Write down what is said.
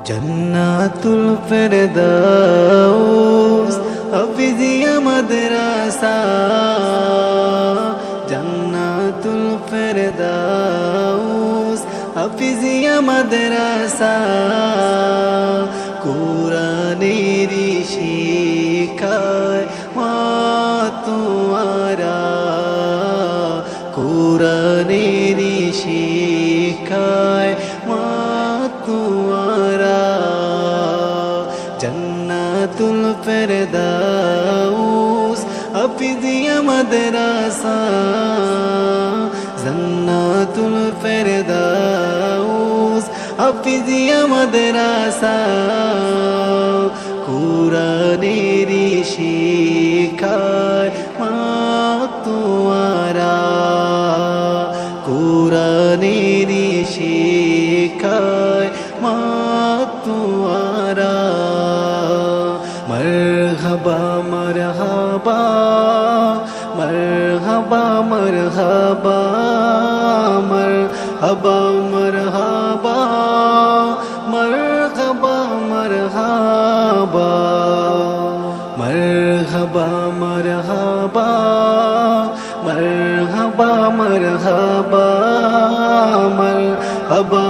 জান্নাতুল ফেরদাউস হাফিজিয়া মাদ্রাসা, জান্নাতুল ফেরদাউস হাফিজিয়া মাদ্রাসা। কুরআনের শিক্ষায় মাতোয়ারা, কুরআনের শিক্ষায় মাতোয়ারা। জান্নাতুল ফেরদাউস হাফিজিয়া মাদ্রাসা, জান্নাতুল ফেরদাউস হাফিজিয়া মাদ্রাসা। কুরআনের শিক্ষায় মাতোয়ারা, কুরআনের শিক্ষায় মাতোয়ারা। মরহবা মরহবা মরহবা মরহবা মরহবা মরহবা মরহবা মরহবা মরহবা মরহবা মরহবা মরহবা মরহবা